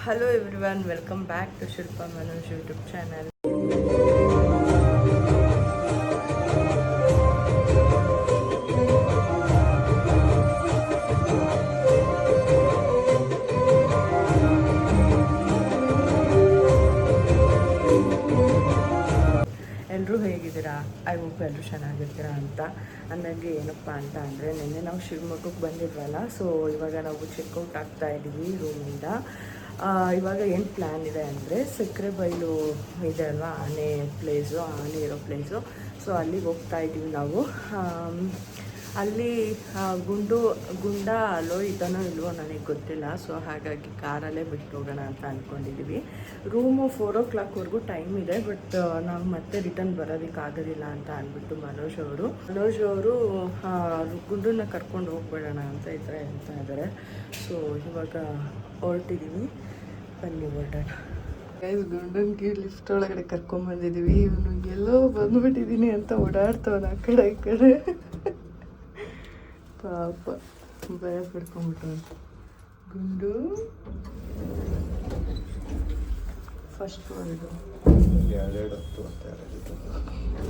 Hello everyone, welcome back to Shilpa Manoj YouTube channel. ಎಲ್ಲರೂ ಹೇಗಿದ್ದೀರಾ? I hope ಎಲ್ಲರೂ ಚೆನ್ನಾಗಿರ್ತೀರಾ ಅಂತ. ನನಗೆ ಏನಪ್ಪ ಅಂತ ಅಂದರೆ ನಿನ್ನೆ ನಾವು ಶಿವಮೊಗ್ಗಕ್ಕೆ ಬಂದಿದ್ವಲ್ಲ, ಸೊ ಇವಾಗ ನಾವು ಚೆಕ್ಔಟ್ ಆಗ್ತಾ ಇದ್ದೀವಿ ರೂಮಿಂದ. ಇವಾಗ ಏನು ಪ್ಲ್ಯಾನ್ ಇದೆ ಅಂದರೆ ಸಕ್ಕರೆಬೈಲು ಇದೆ ಅಲ್ವಾ, ಆನೆ ಇರೋ ಪ್ಲೇಸು. ಸೊ ಅಲ್ಲಿಗೆ ಹೋಗ್ತಾ ಇದ್ದೀವಿ ನಾವು. ಅಲ್ಲಿ ಗುಂಡ ಅಲ್ಲೋ ಇದನ್ನೋ ಇಲ್ವೋ ನನಗೆ ಗೊತ್ತಿಲ್ಲ. ಸೊ ಹಾಗಾಗಿ ಕಾರಲ್ಲೇ ಬಿಟ್ಟು ಹೋಗೋಣ ಅಂತ ಅಂದ್ಕೊಂಡಿದ್ದೀವಿ. ರೂಮು 4 o'clockವರೆಗೂ ಟೈಮ್ ಇದೆ, ಬಟ್ ನಾವು ಮತ್ತೆ ರಿಟರ್ನ್ ಬರೋದಕ್ಕಾಗೋದಿಲ್ಲ ಅಂತ ಅಂದ್ಬಿಟ್ಟು ಮನೋಜ್ ಅವರು ಗುಂಡನ್ನ ಕರ್ಕೊಂಡು ಹೋಗ್ಬೇಡೋಣ ಅಂತ ಈ ಥರ ಹೇಳ್ತಾ ಇದ್ದಾರೆ. ಸೊ ಇವಾಗ ಹೊರಟಿದ್ದೀವಿ, ಬನ್ನಿ ಹೊರಡೋಣ. ಗುಂಡನ್ಗೆ ಲಿಫ್ಟ್ ಒಳಗಡೆ ಕರ್ಕೊಂಬಂದಿದ್ದೀವಿ. ಇವನು ಎಲ್ಲೋ ಬಂದ್ಬಿಟ್ಟಿದ್ದೀನಿ ಅಂತ ಓಡಾಡ್ತವನ ಆ ಕಡೆ ಈ ಕಡೆ. ಪಾಪ ಭಯ ಪಡ್ಕೊಂಡ್ಬಿಟ್ಟು ಗುಂಡು. ಫಸ್ಟ್ ಫ್ಲೋರಿದು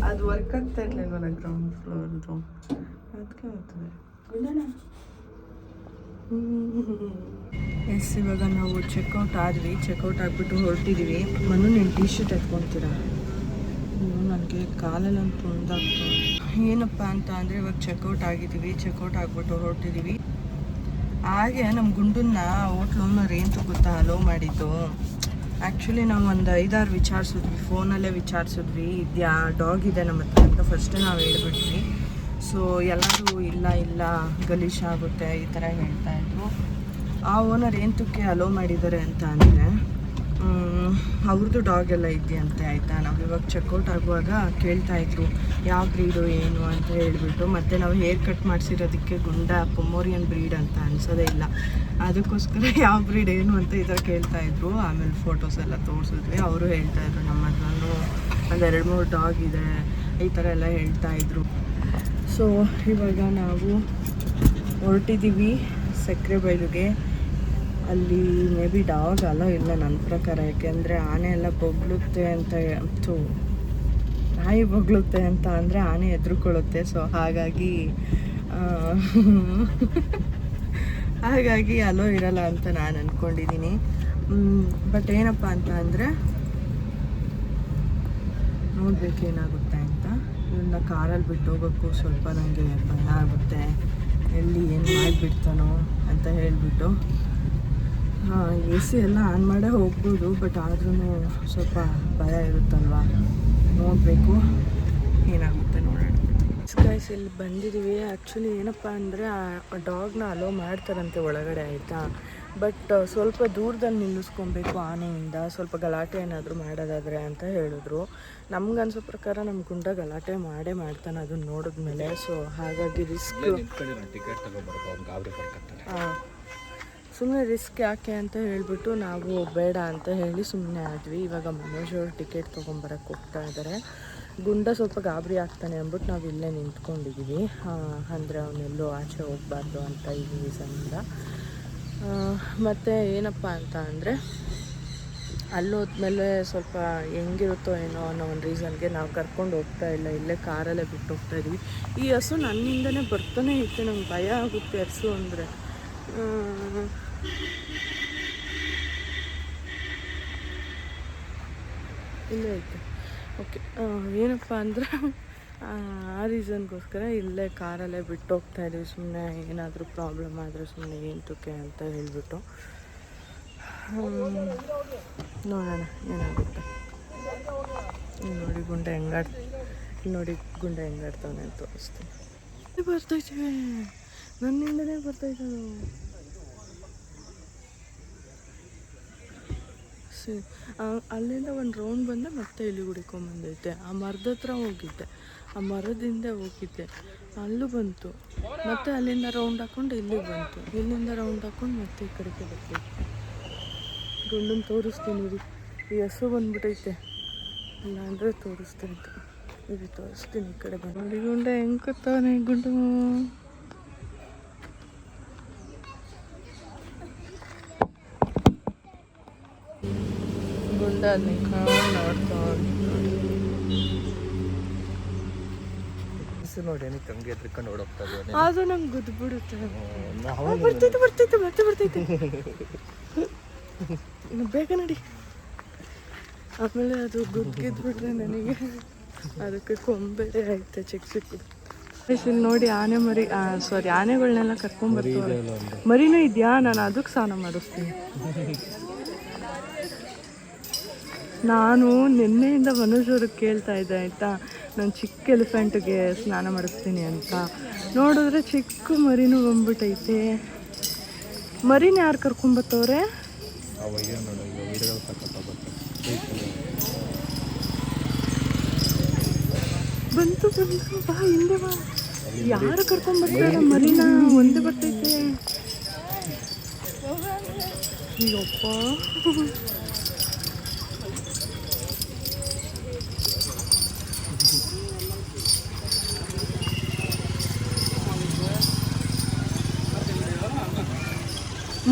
ಅದು ವರ್ಕ್ ಆಗ್ತಾ ಇರ್ಲಿಲ್ವಲ್ಲ, ಗ್ರೌಂಡ್ ಫ್ಲೋರ್ದು, ಅದಕ್ಕೆ ಹೋಗ್ತದೆ ಗುಂಡನ. ಎಸ್, ಇವಾಗ ನಾವು ಚೆಕ್ಔಟ್ ಆಗಿಬಿಟ್ಟು ಹೊರಟಿದ್ದೀವಿ. ಮನು ನೀನು ಟೀ ಶರ್ಟ್ ಎತ್ಕೊತೀರಾ? ನನಗೆ ಕಾಲಲ್ಲಂತೂ ಒಂದಾಗ್ತದೆ. ಏನಪ್ಪ ಅಂತ ಅಂದರೆ ಇವಾಗ ಚೆಕ್ಔಟ್ ಆಗಿಬಿಟ್ಟು ಹೊರಟಿದ್ದೀವಿ. ಹಾಗೆ ನಮ್ಮ ಗುಂಡನ್ನ ಹೋಟ್ಲ್ ಓನರ್ ಏನು ಗೊತ್ತಾ ಅಲೋ ಮಾಡಿದ್ದು. ಆ್ಯಕ್ಚುಲಿ ನಾವು ಒಂದು 5-6 ವಿಚಾರಿಸಿದ್ವಿ, ಫೋನಲ್ಲೇ ವಿಚಾರಿಸಿದ್ವಿ, ಇದ್ಯಾ ಡಾಗ್ ಇದೆ ನಮ್ಮ ಹತ್ರ ಅಂತ ಫಸ್ಟೇ ನಾವು ಹೇಳ್ಬಿಟ್ವಿ. ಸೊ ಎಲ್ಲರೂ ಇಲ್ಲ ಗಲೀಜಾಗುತ್ತೆ ಈ ಥರ ಹೇಳ್ತಾಯಿದ್ರು. ಆ ಓನರ್ ಏನಕ್ಕೆ ಅಲೋ ಮಾಡಿದ್ದಾರೆ ಅಂತ ಅಂದರೆ ಅವ್ರದ್ದು ಡಾಗ್ ಎಲ್ಲ ಇದೆಯಂತೆ, ಆಯಿತಾ. ನಾವು ಇವಾಗ ಚೆಕ್ಔಟ್ ಆಗುವಾಗ ಕೇಳ್ತಾಯಿದ್ರು ಯಾವ ಬ್ರೀಡು ಏನು ಅಂತ ಹೇಳಿಬಿಟ್ಟು. ಮತ್ತು ನಾವು ಹೇರ್ ಕಟ್ ಮಾಡಿಸಿರೋದಕ್ಕೆ ಗುಂಡ ಪೊಮೋರಿಯನ್ ಬ್ರೀಡ್ ಅಂತ ಅನಿಸೋದೇ ಇಲ್ಲ, ಅದಕ್ಕೋಸ್ಕರ ಯಾವ ಬ್ರೀಡ್ ಏನು ಅಂತ ಈ ಥರ ಕೇಳ್ತಾಯಿದ್ರು. ಆಮೇಲೆ ಫೋಟೋಸ್ ಎಲ್ಲ ತೋರಿಸಿದ್ವಿ. ಅವರು ಹೇಳ್ತಾಯಿದ್ರು ನಮ್ಮ ಹತ್ರನೂ ಒಂದು 2-3 ಡಾಗ್ ಇದೆ ಈ ಥರ ಎಲ್ಲ ಹೇಳ್ತಾಯಿದ್ರು. ಸೊ ಇವಾಗ ನಾವು ಹೊರಟಿದ್ದೀವಿ ಸಕ್ಕರೆಬೈಲಿಗೆ. ಅಲ್ಲಿ ಮೇ ಬಿ ಡಾಗ್ ಅಲ್ಲ ಇಲ್ಲ ನನ್ನ ಪ್ರಕಾರ, ಯಾಕೆಂದರೆ ಆನೆ ಎಲ್ಲ ಬೊಗಳುತ್ತೆ ಅಂತ, ನಾಯಿ ಬೊಗಳುತ್ತೆ ಅಂತ ಅಂದರೆ ಆನೆ ಎದುರುಕೊಳ್ಳುತ್ತೆ. ಸೊ ಹಾಗಾಗಿ ಅಲೋ ಇರಲ್ಲ ಅಂತ ನಾನು ಅಂದ್ಕೊಂಡಿದ್ದೀನಿ. ಬಟ್ ಏನಪ್ಪ ಅಂತ ಅಂದರೆ ನೋಡಬೇಕೇನಾಗುತ್ತೆ ಅಂತ. ಇವನ್ನ ಕಾರಲ್ಲಿ ಬಿಟ್ಟು ಹೋಗೋಕ್ಕೂ ಸ್ವಲ್ಪ ನನಗೆ ಭಯ ಆಗುತ್ತೆ, ಎಲ್ಲಿ ಏನು ಮಾಡಿಬಿಡ್ತಾನೋ ಅಂತ ಹೇಳಿಬಿಟ್ಟು. AC ಎಲ್ಲ ಆನ್ ಮಾಡೇ ಹೋಗ್ಬೋದು, ಬಟ್ ಆದ್ರೂ ಸ್ವಲ್ಪ ಭಯ ಇರುತ್ತಲ್ವ. ನೋಡಬೇಕು ಏನಾಗುತ್ತೆ, ನೋಡೋಣ. ಗೈಸ್, ಇಲ್ಲಿ ಬಂದಿದ್ದೀವಿ. ಆ್ಯಕ್ಚುಲಿ ಏನಪ್ಪ ಅಂದರೆ ಆ ಡಾಗ್ನ ಅಲೋ ಮಾಡ್ತಾರಂತೆ ಒಳಗಡೆ, ಆಯಿತಾ. ಬಟ್ ಸ್ವಲ್ಪ ದೂರದಲ್ಲಿ ನಿಲ್ಲಿಸ್ಕೊಬೇಕು ಆನೆಯಿಂದ, ಸ್ವಲ್ಪ ಗಲಾಟೆ ಏನಾದರೂ ಮಾಡೋದಾದರೆ ಅಂತ ಹೇಳಿದ್ರು. ನಮ್ಗನ್ಸೋ ಪ್ರಕಾರ ನಮ್ಮ ಗುಂಡ ಗಲಾಟೆ ಮಾಡ್ತಾನೆ ಅದನ್ನ ನೋಡಿದ್ಮೇಲೆ. ಸೊ ಹಾಗಾಗಿ ಸುಮ್ಮನೆ ರಿಸ್ಕ್ ಯಾಕೆ ಅಂತ ಹೇಳಿಬಿಟ್ಟು ನಾವು ಬೇಡ ಅಂತ ಹೇಳಿ ಸುಮ್ಮನೆ ಆದ್ವಿ. ಇವಾಗ ಮನೋಜ್ ಅವರು ಟಿಕೆಟ್ ತೊಗೊಂಬರಕ್ಕೆ ಹೋಗ್ತಾ ಇದ್ದಾರೆ. ಗುಂಡ ಸ್ವಲ್ಪ ಗಾಬರಿ ಆಗ್ತಾನೆ ಅಂದ್ಬಿಟ್ಟು ನಾವು ಇಲ್ಲೇ ನಿಂತ್ಕೊಂಡಿದ್ದೀವಿ. ಅಂದರೆ ಅವನೆಲ್ಲೋ ಆಚೆ ಹೋಗಬಾರ್ದು ಅಂತ ಈ ರೀಸನ್ನಿಂದ. ಮತ್ತು ಏನಪ್ಪ ಅಂತ ಅಂದರೆ ಅಲ್ಲೋದ್ಮೇಲೆ ಸ್ವಲ್ಪ ಹೆಂಗಿರುತ್ತೋ ಏನೋ ಅನ್ನೋ ಒಂದು ರೀಸನ್ಗೆ ನಾವು ಕರ್ಕೊಂಡು ಹೋಗ್ತಾ ಇಲ್ಲ, ಇಲ್ಲೇ ಕಾರಲ್ಲೇ ಬಿಟ್ಟು ಹೋಗ್ತಾ ಇದ್ವಿ. ಈ ಹಸು ನನ್ನಿಂದನೇ ಬರ್ತಾನೆ ಇತ್ತು, ನಂಗೆ ಭಯ ಆಗುತ್ತೆ ಹಸು ಅಂದರೆ. ಇಲ್ಲೇ ಐತೆ. ಓಕೆ, ಏನಪ್ಪ ಅಂದರೆ ಆ ರೀಸನ್ಗೋಸ್ಕರ ಇಲ್ಲೇ ಕಾರಲ್ಲೇ ಬಿಟ್ಟು ಹೋಗ್ತಾ ಇದ್ದೀವಿ. ಸುಮ್ಮನೆ ಏನಾದರೂ ಪ್ರಾಬ್ಲಮ್ ಆದರೆ ಸುಮ್ಮನೆ ಏನಕ್ಕೆ ಅಂತ ಹೇಳಿಬಿಟ್ಟು ನೋಡೋಣ ಏನಾಗುತ್ತೆ. ನೋಡಿ ಗುಂಡ ಹೆಂಗಾಡ್ತವನೆ ಅಂತ ತೋರಿಸ್ತೀನಿ. ಬರ್ತೈತೆ, ನನ್ನಿಂದನೇ ಬರ್ತೈತೆ. ಅಲ್ಲಿಂದ ಒಂದು ರೌಂಡ್ ಬಂದೆ, ಮತ್ತೆ ಇಲ್ಲಿ ಹುಡ್ಕೊಂಬಂದೈತೆ. ಆ ಮರದ ಹತ್ರ ಹೋಗಿದ್ದೆ, ಆ ಮರದಿಂದ ಹೋಗಿದ್ದೆ, ಅಲ್ಲೂ ಬಂತು. ಮತ್ತೆ ಅಲ್ಲಿಂದ ರೌಂಡ್ ಹಾಕ್ಕೊಂಡು ಇಲ್ಲಿಗೆ ಬಂತು, ಇಲ್ಲಿಂದ ರೌಂಡ್ ಹಾಕ್ಕೊಂಡು ಮತ್ತೆ ಈ ಕಡೆಗೆ ಬರ್ತೈತೆ. ಗುಂಡನ್ನು ತೋರಿಸ್ತೀನಿ ರೀ. ಈ ಹಸು ಬಂದ್ಬಿಟ್ಟೈತೆ, ಇಲ್ಲಾಂದರೆ ತೋರಿಸ್ತಾಯಿತ್ತು. ಇದು ತೋರಿಸ್ತೀನಿ, ಈ ಕಡೆ ಬಂದು ನೋಡಿ ಗುಂಡ ಹೆಂಗೆ ಕೂತವನೆ. ಗುಂಡು ಗುಂಡ ನೋಡ್ತಾ ನೋಡಿ ಏನಕ್ಕೆ ಹಂಗೆ ಎದ್ರಿಕೊಂಡು ಓಡೋಗ್ತದೆ ಅದು ನಂಗೆ ಗುದ್ಬಿಡುತ್ತೆ. ಬರ್ತೈತೆ ಬರ್ತೈತೆ ಮತ್ತೆ ಬರ್ತೈತೆ ಬೇಗ ನಡಿ. ಆಮೇಲೆ ಅದು ಗುದ್ದಿದ್ಬಿಟ್ರೆ ನನಗೆ ಅದಕ್ಕೆ ಕೊಂಬೆ ಐತೆ ಚಿಕ್ಕ ಚಿಕ್ಕದು. ಇಲ್ಲಿ ನೋಡಿ ಆನೆ ಮರಿ ಸಾರಿ ಆನೆಗಳನ್ನೆಲ್ಲ ಕರ್ಕೊಂಡ್ಬರ್ತಾರೆ. ಮರಿನೂ ಇದೆಯಾ? ನಾನು ಅದಕ್ಕೆ ಸ್ನಾನ ಮಾಡಿಸ್ತೀನಿ. ನಾನು ನಿನ್ನೆಯಿಂದ ಮನುಷ್ಯರಿಗೆ ಕೇಳ್ತಾ ಇದ್ದೆ ಆಯಿತಾ, ನಾನು ಚಿಕ್ಕ ಎಲಿಫೆಂಟ್ಗೆ ಸ್ನಾನ ಮಾಡಿಸ್ತೀನಿ ಅಂತ. ನೋಡಿದ್ರೆ ಚಿಕ್ಕ ಮರಿನೂ ಬಂದ್ಬಿಟ್ಟೈತೆ. ಮರಿನ ಯಾರು ಕರ್ಕೊಂಬತ್ತವ್ರೆ? ಬಂತು ಬಂತು ಬಾ ಹಿಂದೆ ಬಾ. ಯಾರು ಕರ್ಕೊಂಬರ್ತಾರೆ ಮರಿನ? ಒಂದೇ ಬರ್ತೈತೆ. ಅಯ್ಯಪ್ಪ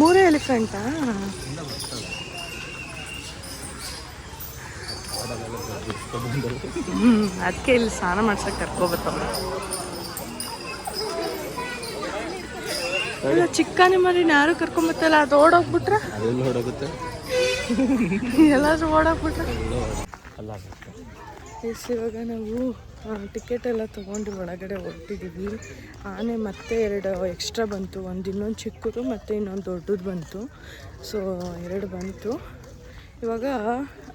ಮೂರೇ ಎಲಿಫೆಂಟಾ? ಅದಕ್ಕೆ ಇಲ್ಲಿ ಸ್ನಾನ ಮಾಡ್ಸಕ್ಕೆ ಕರ್ಕೊಬತ್ತವ್ರೆ. ಇಲ್ಲ ಚಿಕ್ಕನೆ ಮರಿನ ಯಾರು ಕರ್ಕೊಂಬತ್ತಲ್ಲ, ಅದು ಓಡೋಗ್ಬಿಟ್ರೆ ಎಲ್ಲಾದ್ರೂ ಓಡೋಗ್ಬಿಟ್ರೆ. ಎಸ್ ಇವಾಗ ನಾವು ಟಿಕೆಟ್ ಎಲ್ಲ ತೊಗೊಂಡು ಒಳಗಡೆ ಹೊರಟಿದ್ದೀವಿ. ಆನೆ ಮತ್ತೆ 2 ಎಕ್ಸ್ಟ್ರಾ ಬಂತು. ಇನ್ನೊಂದು ಚಿಕ್ಕದು ಮತ್ತು ಇನ್ನೊಂದು ದೊಡ್ಡದು ಬಂತು. ಸೊ 2 ಬಂತು. ಇವಾಗ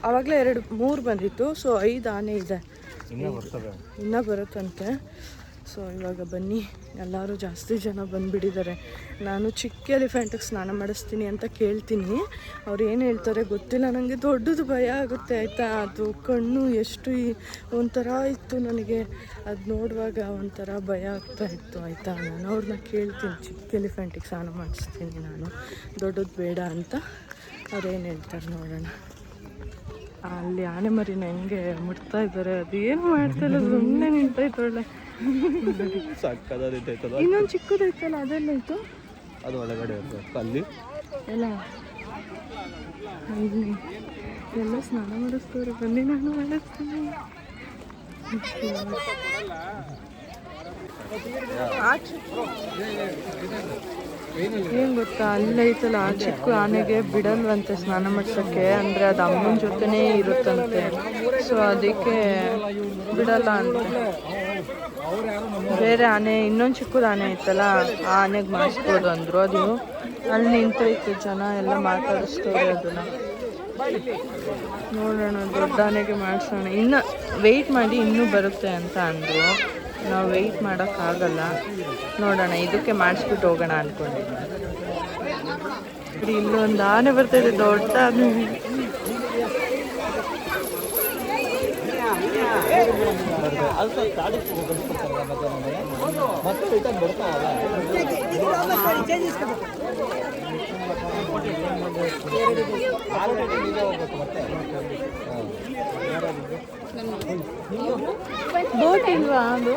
ಆವಾಗಲೇ 3 ಬಂದಿತ್ತು. ಸೊ 5 ಆನೆ ಇದೆ, ಇನ್ನೂ ಬರುತ್ತಂತೆ. ಸೊ ಇವಾಗ ಬನ್ನಿ, ಎಲ್ಲರೂ ಜಾಸ್ತಿ ಜನ ಬಂದುಬಿಟ್ಟಿದ್ದಾರೆ. ನಾನು ಚಿಕ್ಕ ಎಲಿಫೆಂಟಿಗೆ ಸ್ನಾನ ಮಾಡಿಸ್ತೀನಿ ಅಂತ ಕೇಳ್ತೀನಿ. ಅವ್ರು ಏನು ಹೇಳ್ತಾರೆ ಗೊತ್ತಿಲ್ಲ. ನನಗೆ ದೊಡ್ಡದು ಭಯ ಆಗುತ್ತೆ ಆಯಿತಾ. ಅದು ಕಣ್ಣು ಎಷ್ಟು ಒಂಥರ ಇತ್ತು ನನಗೆ. ಅದು ನೋಡುವಾಗ ಒಂಥರ ಭಯ ಆಗ್ತಾಯಿತ್ತು ಆಯಿತಾ. ನಾನು ಅವ್ರನ್ನ ಕೇಳ್ತೀನಿ, ಚಿಕ್ಕ ಎಲಿಫೆಂಟಿಗೆ ಸ್ನಾನ ಮಾಡಿಸ್ತೀನಿ ನಾನು, ದೊಡ್ಡದು ಬೇಡ ಅಂತ. ಅವ್ರೇನು ಹೇಳ್ತಾರೆ ನೋಡೋಣ. ಅಲ್ಲಿ ಆನೆ ಮರಿನ ಹೆಂಗೆ ಮುಟ್ತಾ ಇದ್ದಾರೆ. ಅದು ಏನು ಮಾಡ್ತಾಯಿಲ್ಲ, ಸುಮ್ಮನೆ ನಿಂತೈತೊಳ್ಳೆ. ಇನ್ನೊಂದು ಚಿಕ್ಕದೈತಲ್ಲ, ಅದೆಲ್ಲ ಇತ್ತು. ಅದು ಒಳಗಡೆ ಅಲ್ಲಿ ಎಲ್ಲ ಅಲ್ಲಿ ಎಲ್ಲ ಸ್ನಾನ ಮಾಡಿಸ್ತವ್ರೆ. ಬನ್ನಿ ನಾನು ಮಾಡಿಸ್ತೀನಿ. ಏನು ಗೊತ್ತಾ, ಅಲ್ಲೈತಲ್ಲ ಆ ಚಿಕ್ಕ ಆನೆಗೆ ಬಿಡಲ್ವಂತೆ ಸ್ನಾನ ಮಾಡ್ಸೋಕ್ಕೆ. ಅಂದರೆ ಅದು ಅಮ್ಮನ ಜೊತೆನೇ ಇರುತ್ತಂತೆ. ಸೊ ಅದಕ್ಕೆ ಬಿಡಲ್ಲ ಅಂತ. ಬೇರೆ ಆನೆ, ಇನ್ನೊಂದು ಚಿಕ್ಕದು ಆನೆ ಐತಲ್ಲ, ಆ ಆನೆಗೆ ಮಾಡಿಸ್ಬೋದು ಅಂದರು. ಅದು ಅಲ್ಲಿ ನಿಂತೈತೆ, ಜನ ಎಲ್ಲ ಮಾತಾಡಿಸ್ತವ್ರೆ ಅದನ್ನು. ನೋಡೋಣ, ದೊಡ್ಡ ಆನೆಗೆ ಮಾಡಿಸೋಣ. ಇನ್ನು ವೆಯ್ಟ್ ಮಾಡಿ ಇನ್ನೂ ಬರುತ್ತೆ ಅಂತ ಅಂದರು. ನಾವು ವೆಯ್ಟ್ ಮಾಡೋಕ್ಕಾಗಲ್ಲ. ನೋಡೋಣ, ಇದಕ್ಕೆ ಮಾಡಿಸ್ಬಿಟ್ಟು ಹೋಗೋಣ ಅಂದ್ಕೊಂಡಿದ್ದೀನಿ. ಇಲ್ಲೊಂದು ಆನೆ ಬರ್ತಾಯಿದೆ, ದೊಡ್ಡ ಆನೆ. ಬೋಟ್ ಇಲ್ವಾ ಅದು?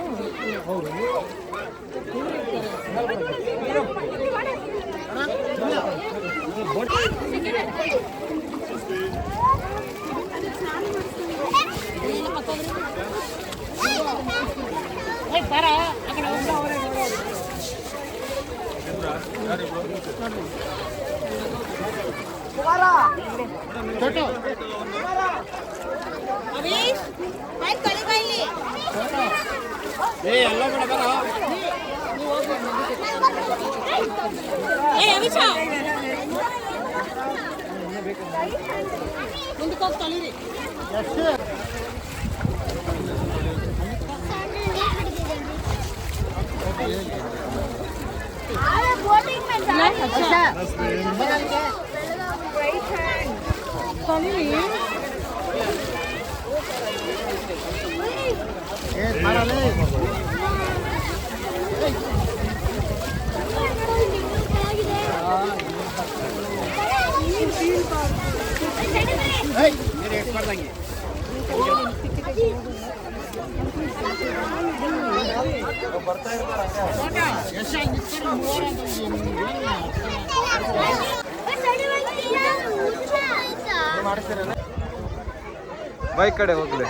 ಬೈಕ್ ಕಡೆ ಹೋಗ್ಲಿ.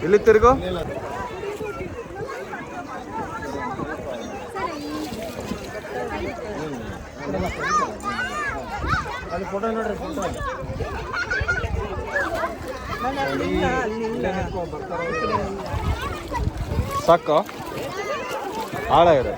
ಇಲ್ಲಿ ತಿರುಗು. ಅಲ್ಲಿ ಫೋಟೋ ನೋಡ್ರಿ, ಫೋಟೋ ಸಾಕು, ಆಳ ಇದೆ.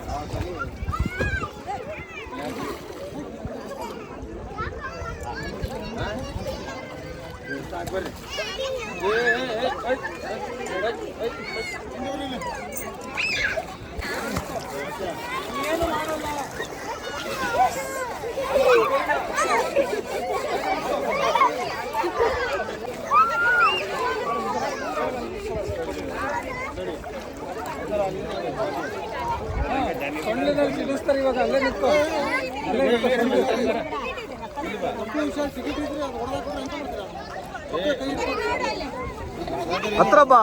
ಇವಾಗ ಅಲ್ಲೇ ನಿಂತು ಹತ್ರ ಬಾ.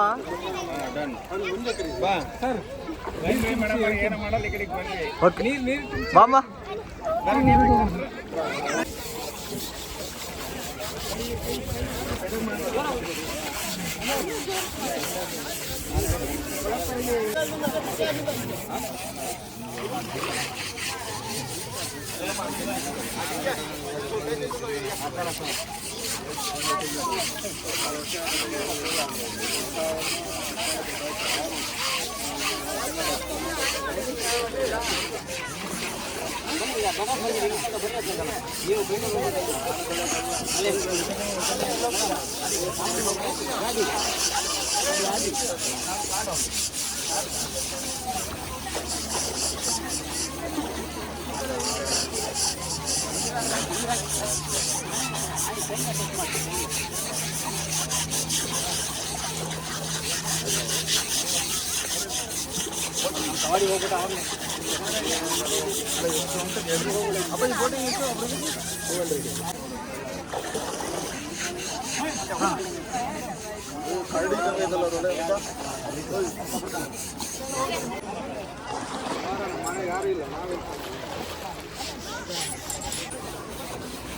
ಬಾಮ್ಮ.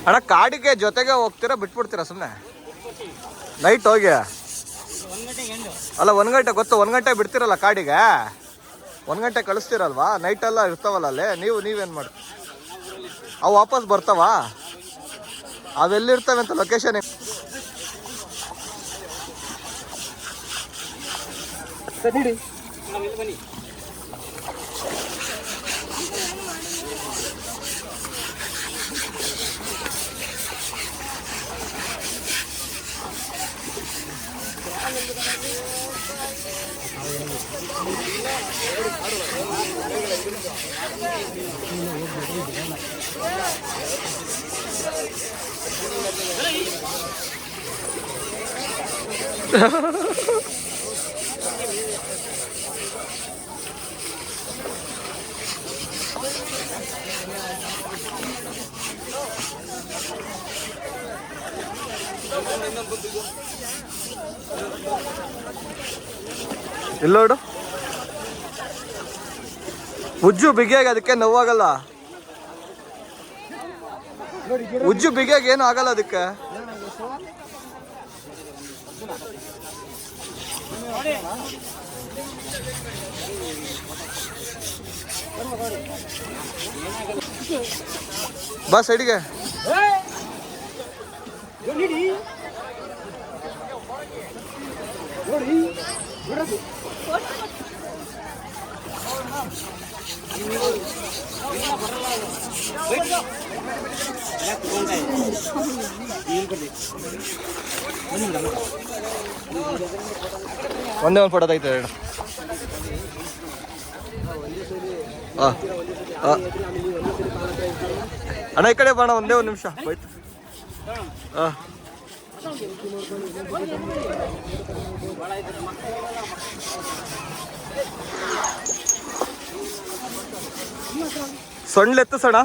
ಅಣ್ಣ ಕಾಡಿಗೆ ಜೊತೆಗೆ ಹೋಗ್ತೀರಾ ಬಿಟ್ಬಿಡ್ತೀರಾ ಸುಮ್ಮನೆ? ನೈಟ್ ಹೋಗಿ ಅಲ್ಲ 1 ಗಂಟೆ ಗೊತ್ತು, 1 ಗಂಟೆ ಬಿಡ್ತೀರಲ್ಲ ಕಾಡಿಗೆ, 1 ಗಂಟೆ ಕಳಿಸ್ತೀರಲ್ವಾ? ನೈಟೆಲ್ಲ ಇರ್ತಾವಲ್ಲ ಅಲ್ಲೇ, ನೀವೇನು ಮಾಡಿ ಅವು ವಾಪಸ್ ಬರ್ತಾವ? ಅವೆಲ್ಲಿರ್ತವೆ ಅಂತ ಲೊಕೇಶನ್ ಇಲ್ಲೋಡು. ಉಜ್ಜು ಬಿಗಿಯಾಗಿ ಅದಕ್ಕೆ ನೋವಾಗಲ್ಲ. ಉಜ್ಜು ಬಿಗಿಯಾಗಿ ಏನು ಆಗಲ್ಲ ಅದಕ್ಕೆ. ಬಾ ಸೈಡ್ಗೆ. ಒಂದೇ ಒಂದು ಫೋಟೋ ತೆಗಿತಾರೆ ಎರಡು. ಅಣ್ಣ ಈ ಕಡೆ ಬಾಣ, ಒಂದೇ ಒಂದು ನಿಮಿಷ ಹೋಯ್ತು. ಸೊಂಡ್ಲೆತ್ತು ಸಣ.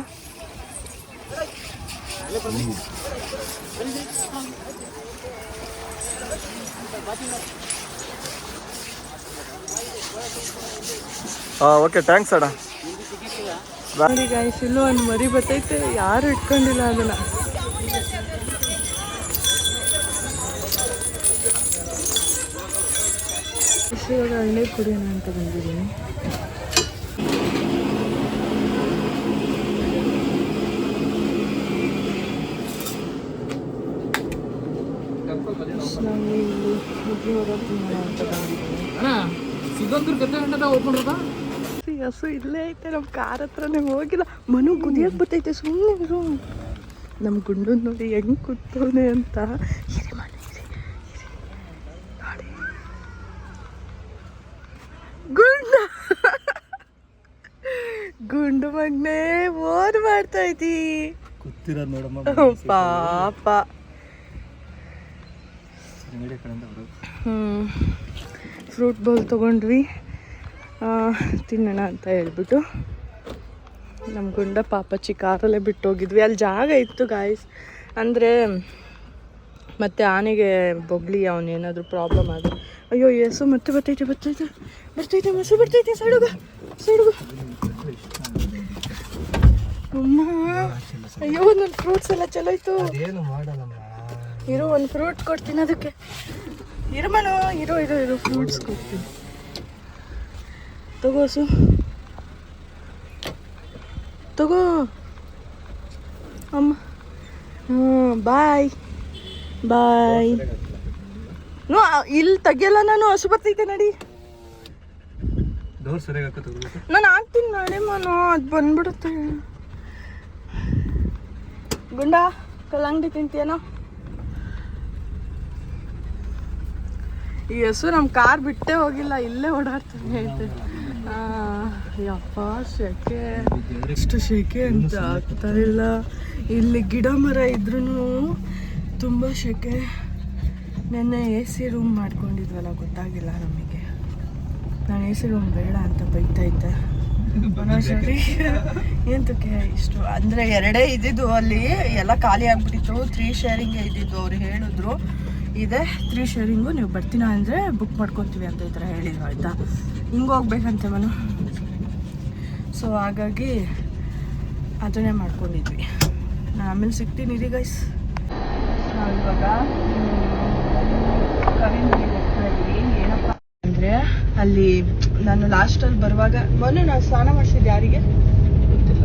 ಓಕೆ ಥ್ಯಾಂಕ್ಸ್ ಅಣ್ಣ. ನೋಡಿ ಗಾಯ್ಸ್, ಇಲ್ಲೂ ಒಂದು ಮರಿ ಬರ್ತೈತೆ, ಯಾರು ಇಟ್ಕೊಂಡಿಲ್ಲ ಅದನ್ನ. ಇವಾಗ ಹಳ್ಳಿ ಕುಡಿಯೋಣ ಅಂತ ಬಂದಿದ್ದೀನಿ. ನಾವು ಇಲ್ಲಿ ಮುದ್ದೆ ಹೊರಗೆ ತಿನ್ನೋಣ ಅಂತ ಬಂದಿದ್ದೀನಿ. ಹಸು ಇಲ್ಲೇ ಐತೆ, ನಮ್ಮ ಕಾರ್ ಹತ್ರನೇ ಹೋಗಿಲ್ಲ. ಮನು ಕುದಿಯಕ್ಕೆ ಬರ್ತೈತೆ, ಸುಮ್ಮನೆ ಇರು. ನಮ್ಮ ಗುಂಡು ನೋಡಿ ಹೆಂಗ್ ಕೂತವನೆ ಅಂತ. ನೋಡಿ ಗುಂಡು ಮಗ್ನೆ ಓದ್ ಮಾಡ್ತಾ ಇದ್ದೀ ಪಾಪ. ಫ್ರೂಟ್ ಬೌಲ್ ತೊಗೊಂಡ್ವಿ, ತಿನ್ನೋಣ ಅಂತ ಹೇಳ್ಬಿಟ್ಟು. ನಮ್ಮ ಗುಂಡ ಪಾಪಚ್ಚಿ ಕಾರಲ್ಲೇ ಬಿಟ್ಟು ಹೋಗಿದ್ವಿ. ಅಲ್ಲಿ ಜಾಗ ಇತ್ತು ಗಾಯ್ಸ್, ಅಂದರೆ ಮತ್ತೆ ಆನೆಗೆ ಬೊಗ್ಳಿ ಅವನೇನಾದರೂ ಪ್ರಾಬ್ಲಮ್ ಆದರೆ. ಅಯ್ಯೋ ಎಸು ಮತ್ತೆ ಬರ್ತೈತೆ ಮಸು ಬರ್ತೈತೆ. ಸೈಡುಗ ಅಮ್ಮ, ಅಯ್ಯೋ ನನ್ನ ಫ್ರೂಟ್ಸ್ ಎಲ್ಲ ಚಲೋ ಇತ್ತು. ಇರೋ ಒಂದು ಫ್ರೂಟ್ ಕೊಡ್ತೀನಿ ಅದಕ್ಕೆ. ಇರುಮನು ಇರೋ ಫ್ರೂಟ್ಸ್ ಕೊಡ್ತೀನಿ. ತಗೋಸು, ತಗೋ ಅಮ್ಮ. ಬಾಯ್. ಇಲ್ಲಿ ತೆಗಿಯಲ್ಲ ನಾನು, ಹಸು ಬರ್ತೈತೆ ನಡಿ. ನಾನು ಹಾಕ್ತೀನಿ ನಡಿ ಮನು, ಅದು ಬಂದ್ಬಿಡುತ್ತೆ. ಗುಂಡ ಕಲ್ಲಂಗಡಿ ತಿಂತೀಯನೋ? ಈ ಹಸು ನಮ್ಮ ಕಾರ್ ಬಿಟ್ಟೇ ಹೋಗಿಲ್ಲ, ಇಲ್ಲೇ ಓಡಾಡ್ತಾನೆ ಐತೆ. ಯಪ್ಪ ಶೆಕೆ, ಎಷ್ಟು ಶೆಕೆ ಅಂತ ಆಗ್ತಾ ಇಲ್ಲ. ಇಲ್ಲಿ ಗಿಡ ಮರ ಇದ್ರೂ ತುಂಬ ಶೆಕೆ. ನೆನ್ನೆ AC ರೂಮ್ ಮಾಡ್ಕೊಂಡಿದ್ವಲ್ಲ, ಗೊತ್ತಾಗಿಲ್ಲ ನಮಗೆ. ನಾನು AC ರೂಮ್ ಬೇಡ ಅಂತ ಬೈತಾ ಇದ್ದೆ. ಸರಿ ಎಂತಕ್ಕೆ ಇಷ್ಟು ಅಂದರೆ 2 ಇದ್ದಿದ್ದು, ಅಲ್ಲಿ ಎಲ್ಲ ಖಾಲಿ ಆಗ್ಬಿಟ್ಟಿತ್ತು. 3 ಶೇರಿಂಗೇ ಇದ್ದಿದ್ದು. ಅವ್ರು ಹೇಳಿದ್ರು ಇದೆ 3 ಶೇರಿಂಗು, ನೀವು ಬರ್ತೀನ ಅಂದರೆ ಬುಕ್ ಮಾಡ್ಕೊತೀವಿ ಅಂತ ಈ ಥರ ಹೇಳಿದ್ರು. ಆಯಿತಾ, ಹಿಂಗೆ ಹೋಗ್ಬೇಕಂತೆ ಮನು. ಸೊ ಹಾಗಾಗಿ ಅದನ್ನೇ ಮಾಡ್ಕೊಂಡಿದ್ವಿ. ನಾನು ಆಮೇಲೆ ಸಿಗ್ತೀನಿ ರೀ ಗೈಸ್. ನಾವು ಇವಾಗ ಕವಿಂದಿಗೆ ಹೋಗ್ತಾ ಇದ್ವಿ. ಏನಪ್ಪ ಅಂದರೆ ಅಲ್ಲಿ ನಾನು ಲಾಸ್ಟಲ್ಲಿ ಬರುವಾಗ ಮೊನ್ನೆ ನಾನು ಸ್ನಾನ ಮಾಡಿಸಿದ್ದು ಯಾರಿಗೆ ಗೊತ್ತಿಲ್ಲ.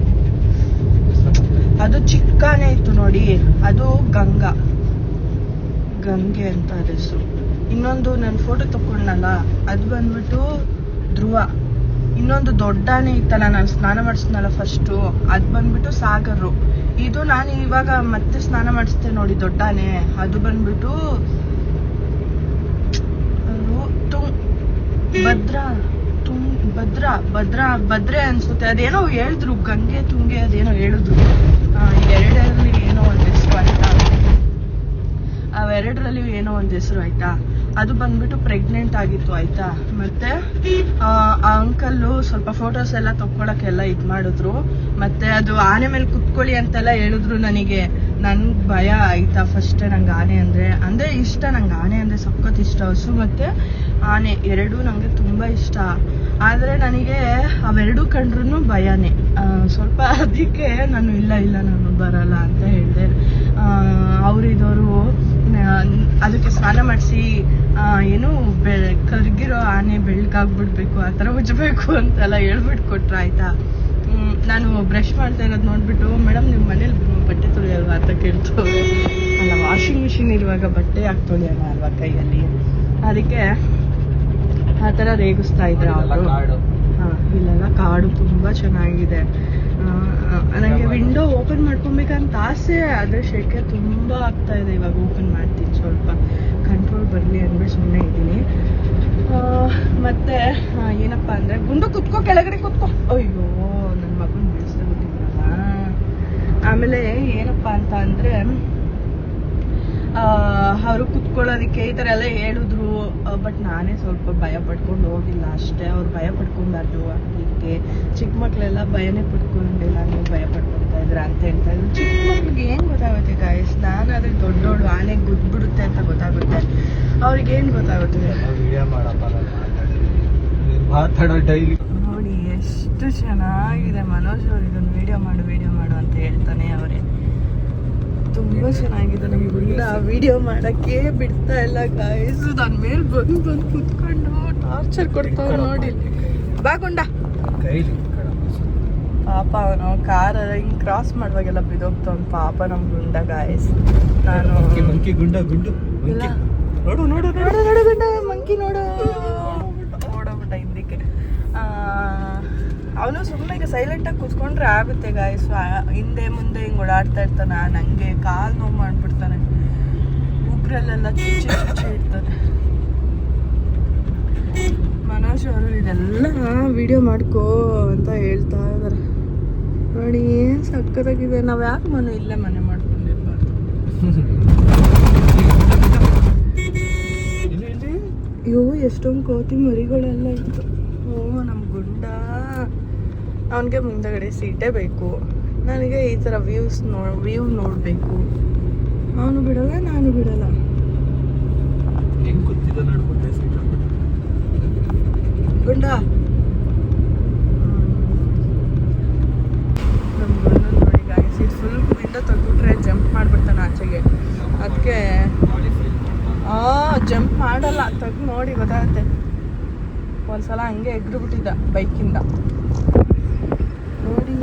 ಅದು ಚಿಕ್ಕನೇ ಇತ್ತು ನೋಡಿ, ಅದು ಗಂಗೆ ಅಂತ ಹೆಸರು. ಇನ್ನೊಂದು ನಾನು ಫೋಟೋ ತಗೊಂಡಲ್ಲ, ಅದು ಬಂದ್ಬಿಟ್ಟು ಧ್ರುವ. ಇನ್ನೊಂದು ದೊಡ್ಡನೇ ಇತ್ತಲ್ಲ, ನಾನು ಸ್ನಾನ ಮಾಡಿಸ್ನಲ್ಲ ಫಸ್ಟು, ಅದು ಬಂದ್ಬಿಟ್ಟು ಸಾಗರು. ಇದು ನಾನು ಇವಾಗ ಮತ್ತೆ ಸ್ನಾನ ಮಾಡಿಸ್ತೆ ನೋಡಿ ದೊಡ್ಡನೇ, ಅದು ಬಂದ್ಬಿಟ್ಟು ಭದ್ರೆ ಅನ್ಸುತ್ತೆ. ಅದೇನೋ ಹೇಳಿದ್ರು, ಗಂಗೆ ತುಂಗೆ ಅದೇನೋ ಹೇಳಿದ್ರು. ಎರಡರಲ್ಲಿ ಏನೋ ಒಂದು ಹೆಸರು ಆಯ್ತಾ, ಅವೆರಡರಲ್ಲಿ ಏನೋ ಒಂದು ಹೆಸರು ಆಯ್ತಾ. ಅದು ಬಂದ್ಬಿಟ್ಟು ಪ್ರೆಗ್ನೆಂಟ್ ಆಗಿತ್ತು ಆಯ್ತಾ. ಮತ್ತೆ ಆ ಅಂಕಲ್ಲು ಸ್ವಲ್ಪ ಫೋಟೋಸ್ ಎಲ್ಲ ತಕ್ಕೊಳಕ್ಕೆಲ್ಲ ಇದು ಮಾಡಿದ್ರು. ಮತ್ತೆ ಅದು ಆನೆ ಮೇಲೆ ಕುತ್ಕೊಳ್ಳಿ ಅಂತೆಲ್ಲ ಹೇಳಿದ್ರು. ನನ್ಗೆ ಭಯ ಆಯ್ತಾ. ಫಸ್ಟ್ ನಂಗೆ ಆನೆ ಅಂದ್ರೆ ಇಷ್ಟ. ನಂಗೆ ಆನೆ ಅಂದ್ರೆ ಸಖತ್ ಇಷ್ಟ. ಹಸು ಮತ್ತೆ ಆನೆ ಎರಡೂ ನಂಗೆ ತುಂಬ ಇಷ್ಟ. ಆದರೆ ನನಗೆ ಅವೆರಡೂ ಕಂಡ್ರೂ ಭಯನೇ ಸ್ವಲ್ಪ. ಅದಕ್ಕೆ ನಾನು ಇಲ್ಲ ನಾನು ಬರಲ್ಲ ಅಂತ ಹೇಳಿದೆ. ಅವರಿದವರು ಅದಕ್ಕೆ ಸ್ನಾನ ಮಾಡಿಸಿ ಏನು ಕರ್ಗಿರೋ ಆನೆ ಬೆಳ್ಳಗಾಗ್ಬಿಡ್ಬೇಕು, ಆ ಥರ ಉಜ್ಜಬೇಕು ಅಂತೆಲ್ಲ ಹೇಳ್ಬಿಟ್ಟು ಕೊಟ್ರು ಆಯ್ತಾ. ನಾನು ಬ್ರಷ್ ಮಾಡ್ತಾ ಇರೋದು ನೋಡ್ಬಿಟ್ಟು, ಮೇಡಮ್ ನಿಮ್ಮ ಮನೇಲಿ ಬಟ್ಟೆ ತೊಳೆಯಲ್ವಾ ಅಂತ ಕೇಳ್ತು. ಅಲ್ಲ, ವಾಷಿಂಗ್ ಮಿಷಿನ್ ಇರುವಾಗ ಬಟ್ಟೆ ಹಾಕಿ ತೊಳೆಯೋಣ ಅಲ್ವಾ ಕೈಯಲ್ಲಿ, ಅದಕ್ಕೆ ಆ ಥರ ರೇಗಿಸ್ತಾ ಇದ್ರು ಅವರು. ಇಲ್ಲೆಲ್ಲ ಕಾಡು ತುಂಬ ಚೆನ್ನಾಗಿದೆ. ನನಗೆ ವಿಂಡೋ ಓಪನ್ ಮಾಡ್ಕೊಬೇಕಂತ ಆಸೆ, ಆದರೆ ಶೆಕೆ ತುಂಬ ಆಗ್ತಾ ಇದೆ. ಇವಾಗ ಓಪನ್ ಮಾಡ್ತೀನಿ, ಸ್ವಲ್ಪ ಕಂಟ್ರೋಲ್ ಬರಲಿ ಅಂದ್ಬಿಟ್ಟು ಸುಮ್ಮನೆ ಇದ್ದೀನಿ. ಮತ್ತೆ ಏನಪ್ಪ ಅಂದರೆ, ಗುಂಡು ಕುತ್ಕೋ, ಕೆಳಗಡೆ ಕುತ್ಕೋ. ಅಯ್ಯೋ ನನ್ನ ಮಗನ ಬಿಡಿಸ್ಬಿಟ್ಟಿದ್ರಲ್ಲ. ಆಮೇಲೆ ಏನಪ್ಪ ಅಂತ ಅಂದರೆ, ಅವರು ಕುತ್ಕೊಳ್ಳೋದಕ್ಕೆ ಈ ಥರ ಎಲ್ಲ ಹೇಳಿದ್ರು. ಬಟ್ ನಾನೇ ಸ್ವಲ್ಪ ಭಯ ಪಡ್ಕೊಂಡು ಹೋಗಿಲ್ಲ ಅಷ್ಟೇ. ಅವ್ರು ಭಯ ಪಡ್ಕೊಬಾರ್ದು ಅದಕ್ಕೆ. ಚಿಕ್ಕ ಮಕ್ಕಳೆಲ್ಲ ಭಯನೇ ಪಡ್ಕೊಂಡಿಲ್ಲ, ನೀವು ಭಯ ಪಡ್ಕೊಳ್ತಾ ಇದ್ರ ಅಂತ ಹೇಳ್ತಾ ಇದ್ರು. ಚಿಕ್ಕ ಮಕ್ಳಿಗೆ ಏನು ಗೊತ್ತಾಗುತ್ತೆ ಗಾಯಸ್. ನಾನಾದ್ರೆ ದೊಡ್ಡೋಳು, ಆನೆಗೆ ಗುದ್ಬಿಡುತ್ತೆ ಅಂತ ಗೊತ್ತಾಗುತ್ತೆ. ಅವ್ರಿಗೇನು ಗೊತ್ತಾಗುತ್ತೆ? ವಿಡಿಯೋ ಮಾಡಪ್ಪ ಮಾತಾಡೋ ಡೈಲಿ. ನೋಡಿ ಎಷ್ಟು ಚೆನ್ನಾಗಿದೆ. ಮನೋಜ್ ಅವ್ರು ಇದನ್ನು ವಿಡಿಯೋ ಮಾಡು ಅಂತ ಹೇಳ್ತಾನೆ ಅವರೇ. ತುಂಬ ಚೆನ್ನಾಗಿದೆ. ನಮ್ಮ ಗುಂಡ ವಿಡಿಯೋ ಮಾಡೋಕ್ಕೆ ಬಿಡ್ತಾ ಇಲ್ಲ ಗಾಯ್ಸ್. ನನ್ನ ಮೇಲೆ ಬಂದು ಕುತ್ಕೊಂಡು ಟಾರ್ಚರ್ ಕೊಡ್ತಾವ್ರು ನೋಡಿ. ಬಾ ಗುಂಡ. ಕೈಲಿ ಪಾಪ ಅವನು ಕಾರ್ ಹಿಂಗೆ ಕ್ರಾಸ್ ಮಾಡುವಾಗೆಲ್ಲ ಬಿದ್ದೋಗ್ತಾವ್ ಪಾಪ ನಮ್ಮ ಗುಂಡ ಗಾಯ್ಸ್. ನಾನು ಮಂಕಿ ಗುಂಡು ಇಲ್ಲ ನೋಡು ನೋಡು ಗುಂಡ ಮಂಕಿ ನೋಡು ಓಡೋಗ್ಬಿಟ್ಟ ಹಿಂದಕ್ಕೆ. ಅವನು ಸುಮ್ಮನೆ ಈಗ ಸೈಲೆಂಟಾಗಿ ಕೂತ್ಕೊಂಡ್ರೆ ಆಗುತ್ತೆ ಗಾಯ್ಸ್. ಹಿಂದೆ ಮುಂದೆ ಹಿಂಗೆ ಓಡಾಡ್ತಾ ಇರ್ತಾನೆ. ನನಗೆ ಕಾಲು ನೋವು ಮಾಡಿಬಿಡ್ತಾನೆ. ಉಗ್ರಲ್ಲೆಲ್ಲ ಚುಚ್ಚಿ ಇಡ್ತಾನೆ. ಮನೋಜ್ ಅವರು ಇದೆಲ್ಲ ವಿಡಿಯೋ ಮಾಡ್ಕೋ ಅಂತ ಹೇಳ್ತಾ ಇದ್ದಾರೆ ನೋಡಿ. ಏನು ಸಕ್ಕತ್ತಾಗಿದೆ. ನಾವು ಯಾಕೆ ಇಲ್ಲೇ ಮನೆ ಮಾಡ್ಕೊಂಡಿರ್ಬಾರ್ದು? ಅಯ್ಯೋ ಎಷ್ಟೊಂದು ಕೋತಿ ಮರಿಗಳೆಲ್ಲ ಇತ್ತು. ಓ ನಮ್ಮ ಗುಂಡ. ಅವನಿಗೆ ಮುಂದಗಡೆ ಸೀಟೇ ಬೇಕು. ನನಗೆ ಈ ಥರ ವ್ಯೂ ನೋಡಬೇಕು. ಅವನು ಬಿಡಲ್ಲ, ನಾನು ಬಿಡಲ್ಲ. ಹೆಂಗೆ ಗೊತ್ತಿದೆ ನೋಡ್ಕೊಂಡೆ ಸೀಟ್ ಗುಂಡ ನಮ್ಮ ಗುಂಡ ನೋಡಿ ಗಾಯ್ಸ್. ಇದು ಫುಲ್ ವಿಂಡೋ ತೆಗ್ಬಿಟ್ರೆ ಜಂಪ್ ಮಾಡಿಬಿಡ್ತಾನೆ ಆಚೆಗೆ. ಅದಕ್ಕೆ ಜಂಪ್ ಮಾಡಲ್ಲ. ತೆಗ್ದು ನೋಡಿ ಗೊತ್ತಾಗುತ್ತೆ. ಒಂದ್ಸಲ ಹಂಗೆ ಎಗ್ರುಬಿಟ್ಟಿದ್ದ ಬೈಕಿಂದ ನೋಡಿ.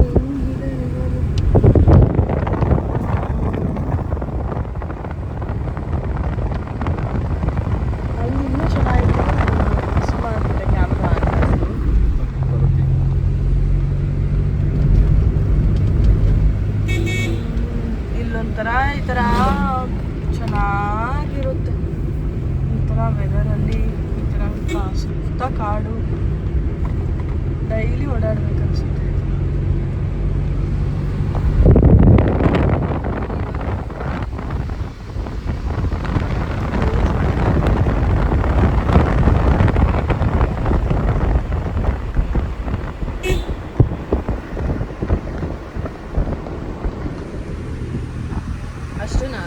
ಅಲ್ಲಿ ಇನ್ನೂ ಚೆನ್ನಾಗಿತ್ತು. ಮಿಸ್ ಮಾಡಿಬಿಟ್ಟೆ ಕ್ಯಾಮ್ರಾ ಅಂತ. ಇಲ್ಲೊಂಥರ ಈ ಥರ ಚೆನ್ನಾಗಿರುತ್ತೆ. ಈ ಥರ ವೆದರಲ್ಲಿ ಈ ಥರ ಸುತ್ತ ಕಾಡು ಡೈಲಿ ಓಡಾಡ್ಬೇಕು ಅನ್ಸುತ್ತೆ. ಅಷ್ಟೇನಾ?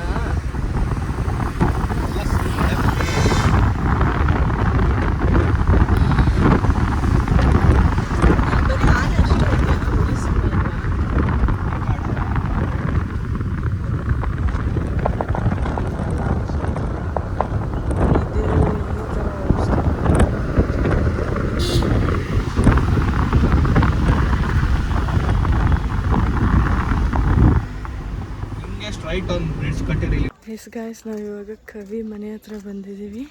ಸ್ಟ್ರೈಟ್ ಆನ್ ಬ್ರಿಡ್ಜ್ ಕಟ್ಟಿರಲಿ. ಎಸ್ ಗಾಯ್ಸ್, ನಾವು ಇವಾಗ ಕವಿ ಮನೆ ಹತ್ರ ಬಂದಿದ್ದೀವಿ.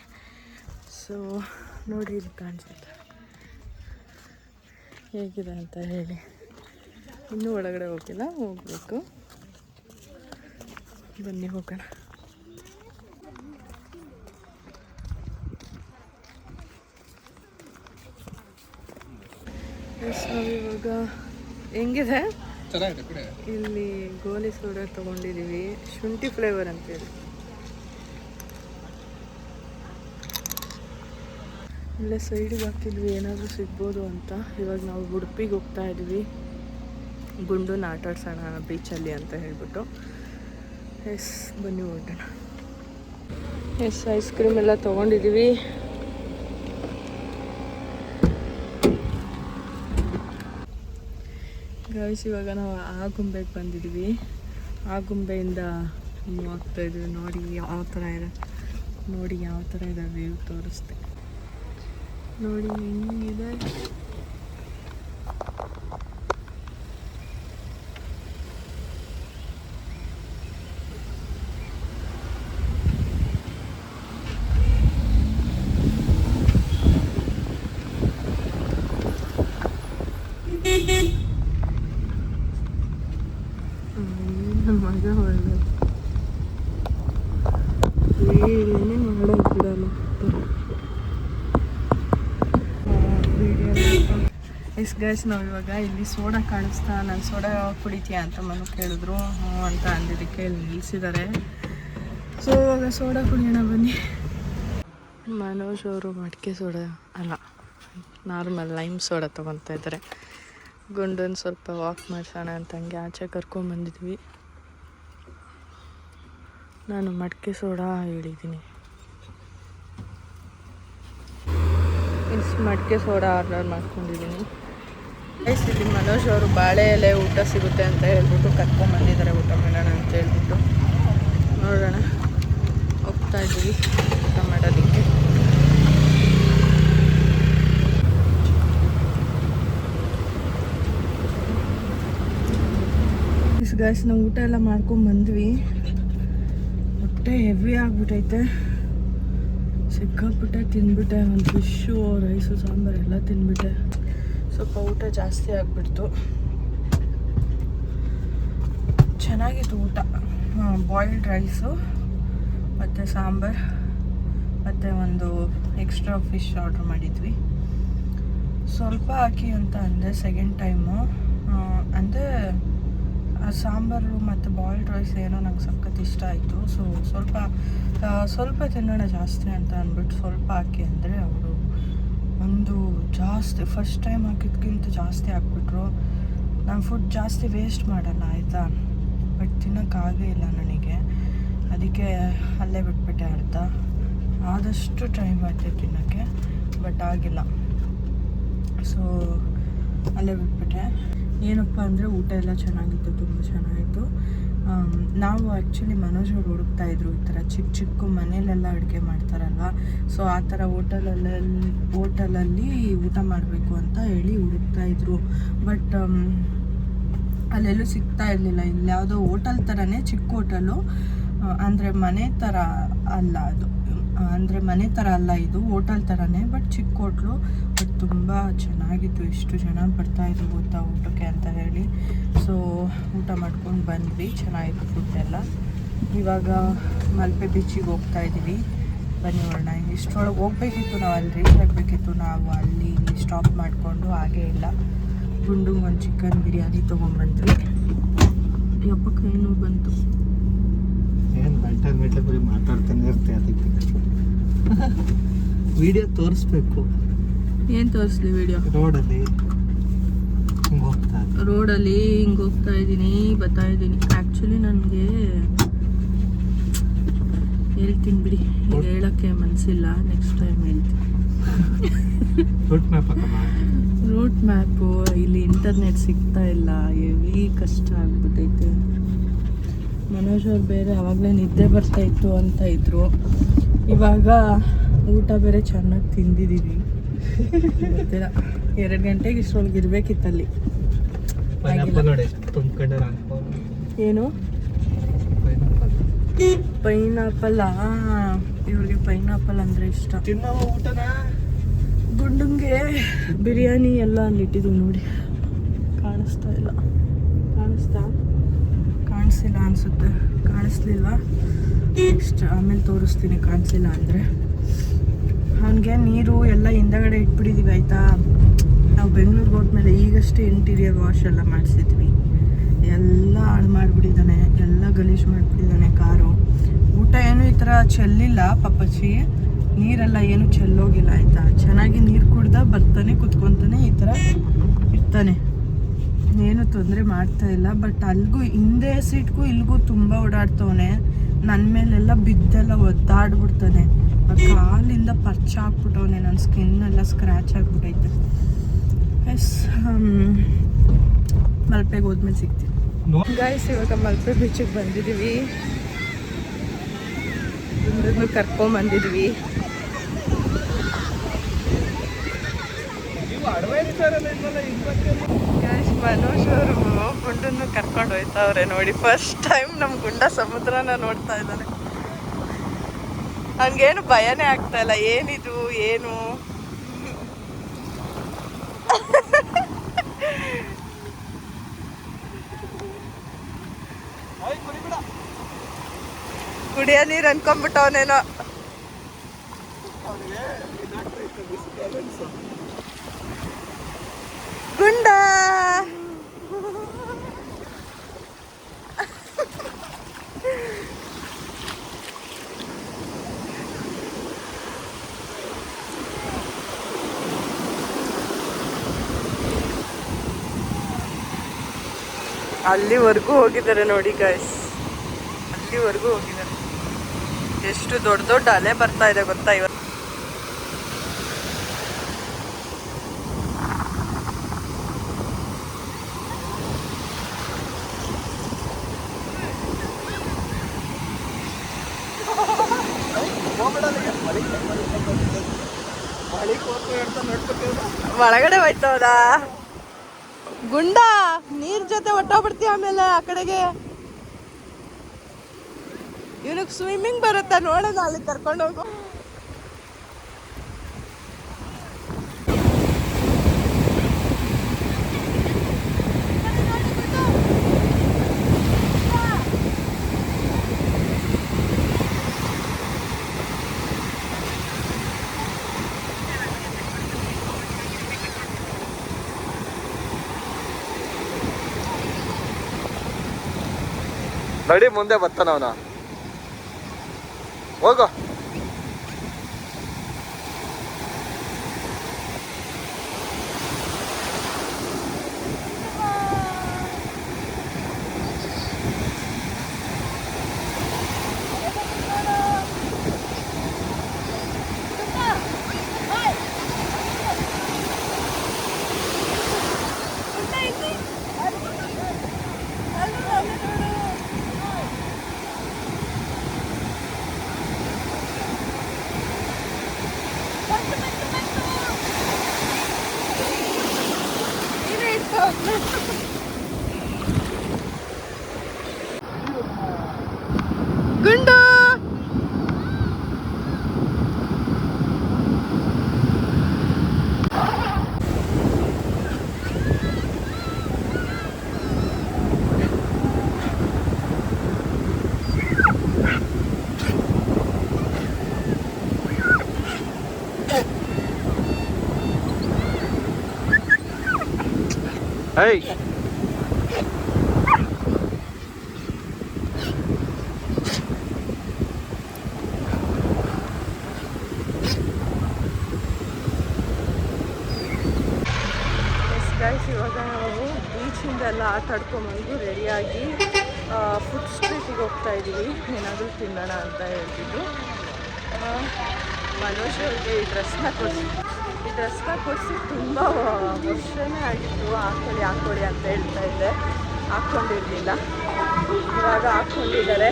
ಸೊ ನೋಡ್ರಿ, ಇದು ಕಾಣಿಸುತ್ತೆ ಹೇಗಿದೆ ಅಂತ ಹೇಳಿ. ಇನ್ನೂ ಒಳಗಡೆ ಹೋಗಿಲ್ಲ, ಹೋಗ್ಬೇಕು. ಬನ್ನಿ ಹೋಗೋಣ. ಎಸ್, ನಾವಿವಾಗ ಹೆಂಗಿದೆ ಇಲ್ಲಿ ಗೋಲಿ ಸೋಡಾ ತೊಗೊಂಡಿದ್ದೀವಿ. ಶುಂಠಿ ಫ್ಲೇವರ್ ಅಂತೇಳಿ. ಇಲ್ಲೇ ಸೈಡಿಗೆ ಹಾಕಿದ್ವಿ ಏನಾದರೂ ಸಿಗ್ಬೋದು ಅಂತ. ಇವಾಗ ನಾವು ಉಡುಪಿಗೆ ಹೋಗ್ತಾ ಇದ್ವಿ. ಗುಂಡನ್ನ ಆಟಾಡ್ಸೋಣ ಬೀಚಲ್ಲಿ ಅಂತ ಹೇಳ್ಬಿಟ್ಟು. ಎಸ್, ಬನ್ನಿ ಹೊರಡೋಣ. ಎಸ್, ಐಸ್ ಕ್ರೀಮ್ ಎಲ್ಲ ತೊಗೊಂಡಿದ್ದೀವಿ. ಗಾಯ್ಸ್, ಇವಾಗ ನಾವು ಆಗುಂಬೆಗೆ ಬಂದಿದ್ದೀವಿ. ಆಗುಂಬೆಯಿಂದ ಮೂವ್ ಆಗ್ತಾಯಿದ್ವಿ. ನೋಡಿ ಯಾವ ಥರ ಇದೆ ವ್ಯೂ ತೋರಿಸ್ತೆ. ನೋಡಿ ಹೆಂಗಿದೆ. ಮಜಾ ಹೊರಗೆ ಏನೇ ಮಾಡೋದು ಬಿಡಲ್ಲ. ಎಸ್ ಗೈಸ್, ನಾವು ಇವಾಗ ಇಲ್ಲಿ ಸೋಡಾ ಕಾಣಿಸ್ತಾ, ನಾನು ಸೋಡಾ ಕುಡಿತೀಯಾ ಅಂತ ಮನು ಕೇಳಿದ್ರು. ಹ್ಞೂ ಅಂತ ಅಂದಿದ್ದಕ್ಕೆ ಇಲ್ಲಿ ನಿಲ್ಲಿಸಿದ್ದಾರೆ. ಸೊ ಇವಾಗ ಸೋಡಾ ಕುಡಿಯೋಣ ಬನ್ನಿ. ಮನೋಜ್ ಅವರು ಮಡಿಕೆ ಸೋಡಾ ಅಲ್ಲ, ನಾರ್ಮಲ್ ಲೈಮ್ ಸೋಡಾ ತೊಗೊತಾ ಇದ್ದಾರೆ. ಗುಂಡನ್ನು ಸ್ವಲ್ಪ ವಾಕ್ ಮಾಡಿಸೋಣ ಅಂತ ಹಂಗೆ ಆಚೆ ಕರ್ಕೊಂಬಂದಿದ್ವಿ. ನಾನು ಮಡಿಕೆ ಸೋಡಾ ಹೇಳಿದ್ದೀನಿ. ಮಡಿಕೆ ಸೋಡಾ ಆರ್ಡರ್ ಮಾಡ್ಕೊಂಡಿದ್ದೀನಿ. ಇಲ್ಲಿ ಮನೋಜ್ ಅವರು ಬಾಳೆ ಎಲೆ ಊಟ ಸಿಗುತ್ತೆ ಅಂತ ಹೇಳ್ಬಿಟ್ಟು ಕರ್ಕೊಂಡ್ಬಂದಿದ್ದಾರೆ, ಊಟ ಮಾಡೋಣ ಅಂತ ಹೇಳ್ಬಿಟ್ಟು. ನೋಡೋಣ, ಹೋಗ್ತಾ ಇದ್ದೀವಿ ಊಟ ಮಾಡೋದಕ್ಕೆ. ಗೈಸ್ ನಾವು ಊಟ ಎಲ್ಲ ಮಾಡ್ಕೊಂಡ್ಬಂದ್ವಿ. ಹೊಟ್ಟೆ ಹೆವಿ ಆಗ್ಬಿಟ್ಟೈತೆ, ಸಿಕ್ಕಾಬಿಟ್ಟೆ ತಿಂದ್ಬಿಟ್ಟೆ. ಒಂದು ಫಿಶ್ಶು, ರೈಸು, ಸಾಂಬಾರು ಎಲ್ಲ ತಿಂದ್ಬಿಟ್ಟೆ. ಸ್ವಲ್ಪ ಊಟ ಜಾಸ್ತಿ ಆಗಿಬಿಡ್ತು. ಚೆನ್ನಾಗಿತ್ತು ಊಟ. ಬಾಯ್ಲ್ಡ್ ರೈಸು ಮತ್ತು ಸಾಂಬಾರು ಮತ್ತು ಒಂದು ಎಕ್ಸ್ಟ್ರಾ ಫಿಶ್ ಆರ್ಡ್ರ್ ಮಾಡಿದ್ವಿ. ಸ್ವಲ್ಪ ಹಾಕಿ ಅಂತ ಅಂದೆ ಸೆಕೆಂಡ್ ಟೈಮು. ಅಂದರೆ ಸಾಂಬಾರು ಮತ್ತು ಬಾಯ್ಲ್ಡ್ ರೈಸ್ ಏನೋ ನಂಗೆ ಸಖತ್ ಇಷ್ಟ ಆಯಿತು. ಸೊ ಸ್ವಲ್ಪ ತಿನ್ನೋಣ ಜಾಸ್ತಿ ಅಂತ ಅಂದ್ಬಿಟ್ಟು ಸ್ವಲ್ಪ ಹಾಕಿ ಅಂದರೆ ಅವರು ಒಂದು ಜಾಸ್ತಿ ಫಸ್ಟ್ ಟೈಮ್ ಹಾಕಿದ್ಕಿಂತ ಜಾಸ್ತಿ ಹಾಕ್ಬಿಟ್ರು. ನಾನು ಫುಡ್ ಜಾಸ್ತಿ ವೇಸ್ಟ್ ಮಾಡಲ್ಲ ಆಯಿತಾ, ಬಟ್ ತಿನ್ನೋಕ್ಕಾಗೇ ಇಲ್ಲ ನನಗೆ. ಅದಕ್ಕೆ ಅಲ್ಲೇ ಬಿಟ್ಬಿಟ್ಟೆ. ಆದಷ್ಟು ಟ್ರೈ ಮಾಡ್ದೆ ತಿನ್ನೋಕ್ಕೆ, ಬಟ್ ಆಗಿಲ್ಲ. ಸೊ ಅಲ್ಲೇ ಬಿಟ್ಬಿಟ್ಟೆ. ಏನಪ್ಪ ಅಂದರೆ ಊಟ ಎಲ್ಲ ಚೆನ್ನಾಗಿತ್ತು, ತುಂಬ ಚೆನ್ನಾಗಿತ್ತು. ನಾವು ಆ್ಯಕ್ಚುಲಿ ಮನೋಜ್ ಅವ್ರು ಹುಡುಕ್ತಾಯಿದ್ರು ಈ ಥರ ಚಿಕ್ಕ ಚಿಕ್ಕ ಮನೇಲೆಲ್ಲ ಅಡುಗೆ ಮಾಡ್ತಾರಲ್ವ. ಸೊ ಆ ಥರ ಹೋಟೆಲಲ್ಲಿ ಊಟ ಮಾಡಬೇಕು ಅಂತ ಹೇಳಿ ಹುಡುಕ್ತಾಯಿದ್ರು. ಬಟ್ ಅಲ್ಲೆಲ್ಲೂ ಸಿಗ್ತಾ ಇರಲಿಲ್ಲ. ಇಲ್ಲಿ ಯಾವುದೋ ಹೋಟೆಲ್ ಥರನೇ ಚಿಕ್ಕ ಹೋಟೆಲು, ಅಂದರೆ ಮನೆ ಥರ ಅಲ್ಲ ಅದು. ಅಂದರೆ ಮನೆ ಥರ ಅಲ್ಲ, ಇದು ಹೋಟೆಲ್ ಥರನೇ, ಬಟ್ ಚಿಕ್ಕ ಹೋಟ್ಲು. ಬಟ್ ತುಂಬ ಚೆನ್ನಾಗಿತ್ತು. ಎಷ್ಟು ಜನ ಬರ್ತಾಯಿದ್ರು ಗೊತ್ತಾ ಊಟಕ್ಕೆ ಅಂತ ಹೇಳಿ. ಸೊ ಊಟ ಮಾಡ್ಕೊಂಡು ಬಂದ್ವಿ, ಚೆನ್ನಾಗಿತ್ತು ಫುಡ್ ಎಲ್ಲ. ಇವಾಗ ಮಲ್ಪೆ ಬೀಚಿಗೆ ಹೋಗ್ತಾ ಇದ್ದೀವಿ. ಬನ್ನಿ ನೋಡೋಣ. ಇಷ್ಟರೊಳಗೆ ಹೋಗ್ಬೇಕಿತ್ತು, ನಾವು ಅಲ್ಲಿ ರೀಚ್ ಆಗಬೇಕಿತ್ತು. ನಾವು ಅಲ್ಲಿ ಇಲ್ಲಿ ಸ್ಟಾಪ್ ಮಾಡಿಕೊಂಡು ಹಾಗೇ ಇಲ್ಲ. ಗುಂಡುಂಗೆ ಒಂದು ಚಿಕನ್ ಬಿರಿಯಾನಿ ತೊಗೊಂಡ್ಬಂದ್ವಿ. ಯಪ್ಪ ಕೈನೂ ಬಂತು. ಏನು ಗಂಟೆ ಬರೀ ಮಾತಾಡ್ತಾನೆ ಇರ್ತೆ. ಅದಕ್ಕೆ ವಿಡಿಯೋ ತೋರಿಸ್ಬೇಕು. ಏನು ತೋರಿಸ್ಲಿ ವಿಡಿಯೋ? ರೋಡಲ್ಲಿ ಹಿಂಗೆ ಹೋಗ್ತಾ ಇದ್ದೀನಿ, ಬರ್ತಾ ಇದ್ದೀನಿ. ಆ್ಯಕ್ಚುಲಿ ನನಗೆ ಹೇಳ್ತೀನಿ ಬಿಡಿ, ಈಗ ಹೇಳೋಕ್ಕೆ ಮನಸ್ಸಿಲ್ಲ, ನೆಕ್ಸ್ಟ್ ಟೈಮ್ ಹೇಳ್ತೀನಿ. ರೂಟ್ ಮ್ಯಾಪು ಇಲ್ಲಿ ಇಂಟರ್ನೆಟ್ ಸಿಗ್ತಾ ಇಲ್ಲ, ಹೆವಿ ಕಷ್ಟ ಆಗ್ಬಿಟ್ಟೈತೆ. ಮನೋಜ್ ಅವ್ರು ಬೇರೆ ಆವಾಗಲೇ ನಿದ್ದೆ ಬರ್ತಾಯಿತ್ತು ಅಂತ ಇದ್ರು. ಇವಾಗ ಊಟ ಬೇರೆ ಚೆನ್ನಾಗಿ ತಿಂದಿದ್ದೀವಿ. ಗೊತ್ತಿಲ್ಲ, 2 ಗಂಟೆಗೆ ಇಷ್ಟರೊಳಗೆ ಇರಬೇಕಿತ್ತಲ್ಲಿ. ಏನು ಪೈನಾಪಲ್? ಇವ್ರಿಗೆ ಪೈನಾಪಲ್ ಅಂದರೆ ಇಷ್ಟ. ಗುಂಡುಂಗೆ ಬಿರಿಯಾನಿ ಎಲ್ಲ ಅಲ್ಲಿಟ್ಟಿದ್ದು ನೋಡಿ. ಕಾಣಿಸ್ತಾ ಕಾಣಿಸ್ತಿಲ್ಲ ಅನಿಸುತ್ತೆ. ಕಾಣಿಸ್ಲಿಲ್ವಾ? ನೆಕ್ಸ್ಟ್ ಆಮೇಲೆ ತೋರಿಸ್ತೀನಿ ಕಾಣಿಸಿಲ್ಲ ಅಂದರೆ. ಅವನಿಗೆ ನೀರು ಎಲ್ಲ ಹಿಂದಗಡೆ ಇಟ್ಬಿಟ್ಟಿದ್ದೀವಿ ಆಯಿತಾ. ನಾವು ಬೆಂಗಳೂರಿಗೆ ಹೋದ್ಮೇಲೆ ಈಗಷ್ಟೇ ಇಂಟೀರಿಯರ್ ವಾಶ್ ಎಲ್ಲ ಮಾಡಿಸಿದ್ವಿ. ಎಲ್ಲ ಹಾಳು ಮಾಡಿಬಿಟ್ಟಿದ್ದಾನೆ, ಎಲ್ಲ ಗಲೀಜು ಮಾಡಿಬಿಟ್ಟಿದ್ದಾನೆ ಕಾರು. ಊಟ ಏನು ಈ ಥರ ಚೆಲ್ಲಿಲ್ಲ ಪಾಪಚ್ಚಿ, ನೀರೆಲ್ಲ ಏನು ಚೆಲ್ಲೋಗಿಲ್ಲ ಆಯಿತಾ. ಚೆನ್ನಾಗಿ ನೀರು ಕುಡ್ದ ಬರ್ತಾನೆ, ಕುತ್ಕೊತಾನೆ, ಈ ಥರ ಇರ್ತಾನೆ, ಏನು ತೊಂದರೆ ಮಾಡ್ತಾ ಇಲ್ಲ. ಬಟ್ ಅಲ್ಲಿಗೂ ಹಿಂದೆ ಸೀಟ್ಗೂ ಇಲ್ಲಿಗೂ ತುಂಬ ಓಡಾಡ್ತವನೆ. ನನ್ನ ಮೇಲೆಲ್ಲ ಬಿದ್ದೆಲ್ಲ ಒದ್ದಾಡ್ಬಿಡ್ತಾನೆ. ಕಾಲಿಂದ ಪರ್ಚ ಹಾಕ್ಬಿಟ್ಟವನೆ, ನನ್ನ ಸ್ಕಿನ್ನೆಲ್ಲ ಸ್ಕ್ರ್ಯಾಚ್ ಆಗಿಬಿಟ್ಟೈತೆ. ಎಸ್, ಮಲ್ಪೆಗೆ ಹೋದ್ಮೇಲೆ ಸಿಗ್ತೀವಿ ಗೈಸ್. ಇವಾಗ ಮಲ್ಪೆ ಬೀಚಿಗೆ ಬಂದಿದ್ದೀವಿ, ಗುಂಡನ್ನು ಕರ್ಕೊಂಬಂದಿದ್ವಿ. ಗೈಸ್ ಮನೋಜ್ ಅವರು ಗುಂಡನ್ನು ಕರ್ಕೊಂಡು ಹೋಯ್ತವ್ರೆ ನೋಡಿ. ಫಸ್ಟ್ ಟೈಮ್ ನಮ್ಮ ಗುಂಡ ಸಮುದ್ರನ ನೋಡ್ತಾ ಇದ್ದಾನೆ. ಹಂಗೇನು ಭಯನೇ ಆಗ್ತಾ ಇಲ್ಲ. ಏನಿದು ಏನು ಕುಡಿಯೋ ನೀರು ಅನ್ಕೊಂಡ್ಬಿಟ್ಟವನೇನೋ. ಗುಂಡ ಅಲ್ಲಿವರೆಗೂ ಹೋಗಿದ್ದಾರೆ ನೋಡಿ ಗೈಸ್, ಅಲ್ಲಿವರೆಗೂ ಹೋಗಿದ್ದಾರೆ. ಎಷ್ಟು ದೊಡ್ಡ ದೊಡ್ಡ ಅಲೆ ಬರ್ತಾ ಇದೆ ಗೊತ್ತಾ ಇವತ್ತು. ಒಳಗಡೆ ಹೋಯ್ತವದ ಗುಂಡ ನೀರ್ ಜೊತೆ ಒಟ್ಟೋಗ್ಬಿಡ್ತೀವಿ ಆಮೇಲೆ ಆ ಕಡೆಗೆ. ಇವನಿಗೆ ಸ್ವಿಮ್ಮಿಂಗ್ ಬರುತ್ತಾ ನೋಡೋಣ, ಅಲ್ಲಿ ಕರ್ಕೊಂಡೋಗು. ನಡಿ ಮುಂದೆ ಬರ್ತಾನ ಅವನ, ಹೋಗು. ಗುಂಡು Hey. ಇವಾಗ ನಾವು ಬೀಚಿಂದೆಲ್ಲ ಆಟ ಆಡ್ಕೊಂಬಂದು ರೆಡಿಯಾಗಿ ಫುಡ್ ಸ್ಟ್ರೀಟಿಗೆ ಹೋಗ್ತಾ ಇದ್ದೀವಿ. ಏನಾದರೂ ತಿನ್ನೋಣ ಅಂತ ಹೇಳ್ತಿದ್ದು ಮನೋಜ್ ಅವ್ರಿಗೆ ಈ ಡ್ರೆಸ್ನ ಕೊಡಿಸಿ ತುಂಬ ವರ್ಷನೇ ಆಗಿತ್ತು. ಹಾಕೊಳ್ಳಿ ಅಂತ ಹೇಳ್ತಾ ಇದ್ದೆ, ಹಾಕ್ಕೊಂಡಿರಲಿಲ್ಲ. ಇವಾಗ ಹಾಕ್ಕೊಂಡಿದ್ದಾರೆ.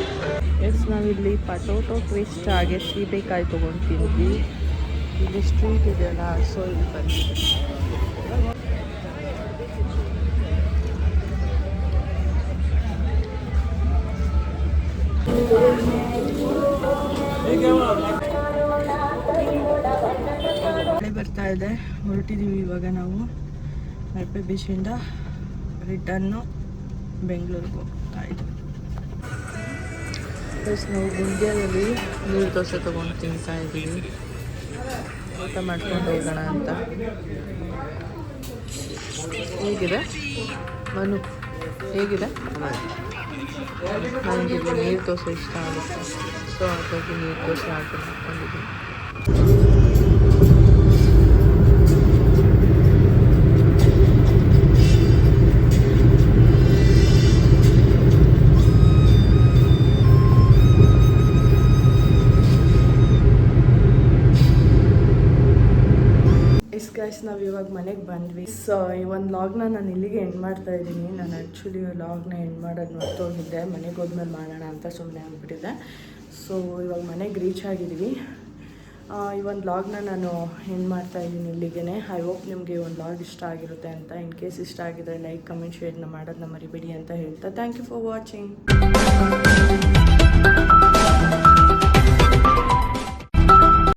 ನಾವಿಲ್ಲಿ ಪಟೋಟೊ ಟ್ವಿಸ್ಟ್ ಹಾಗೆ ಸೀಬೆಕಾಯಿ ತೊಗೊಂಡು ತಿಂದ್ವಿ. ಇಲ್ಲಿ ಸ್ಟ್ರೀಟ್ ಇದೆಯಲ್ಲ, ಸೊ ಇಲ್ಲಿ ಬಂದಿದೆ. ಮಳೆ ಬರ್ತಾ ಇದೆ, ಹೊರಟಿದ್ದೀವಿ ಇವಾಗ ನಾವು ಮಲ್ಪೆ ಬೀಚಿಂದ ರಿಟರ್ನು ಬೆಂಗಳೂರಿಗೆ ಹೋಗ್ತಾ ಇದ್ದೀವಿ. ಪ್ಲಸ್ ನಾವು ಗುಂಡ್ಯದಲ್ಲಿ ನೀರು ದೋಸೆ ತೊಗೊಂಡು ತಿಂತಾ ಇದ್ದೀವಿ, ಊಟ ಮಾಡ್ಕೊಂಡು ಹೋಗೋಣ ಅಂತ. ಹೇಗಿದೆ ಮನು? ಹೇಗಿದೆ? ನನಗೆ ನೀರು ದೋಸೆ ಇಷ್ಟ ಆಗುತ್ತೆ, ಸೊ ಹಾಗಾಗಿ ನೀರು ದೋಸೆ ಆರ್ಡರ್ ಮಾಡ್ಕೊಂಡಿದ್ದೀನಿ. ಗೈಸ್, ನಾವು ಇವಾಗ ಮನೆಗೆ ಬಂದ್ವಿ. ಸೊ ಈ ಒಂದು ಲಾಗ್ನ ನಾನು ಇಲ್ಲಿಗೆ ಎಂಡ್ ಮಾಡ್ತಾ ಇದ್ದೀನಿ. ನಾನು ಆ್ಯಕ್ಚುಲಿ ಲಾಗ್ನ ಎಂಡ್ ಮಾಡೋದು ಮರ್ತೋಗಿದ್ದೆ, ಮನೆಗೆ ಹೋದ್ಮೇಲೆ ಮಾಡೋಣ ಅಂತ ಸುಮ್ಮನೆ ಆಗ್ಬಿಟ್ಟಿದೆ. ಸೊ ಇವಾಗ ಮನೆಗೆ ರೀಚ್ ಆಗಿದ್ದೀವಿ. ಈ ಒಂದು ಲಾಗ್ನ ನಾನು ಎಂಡ್ ಮಾಡ್ತಾ ಇದ್ದೀನಿ ಇಲ್ಲಿಗೆ. ಐ ಹೋಪ್ ನಿಮಗೆ ಈ ಒಂದು ಲಾಗ್ ಇಷ್ಟ ಆಗಿರುತ್ತೆ ಅಂತ. ಇನ್ ಕೇಸ್ ಇಷ್ಟ ಆಗಿದ್ರೆ ಲೈಕ್, ಕಮೆಂಟ್, ಶೇರ್ನ ಮಾಡೋದನ್ನ ಮರಿಬೇಡಿ ಅಂತ ಹೇಳ್ತಾ ಥ್ಯಾಂಕ್ ಯು ಫಾರ್ ವಾಚಿಂಗ್.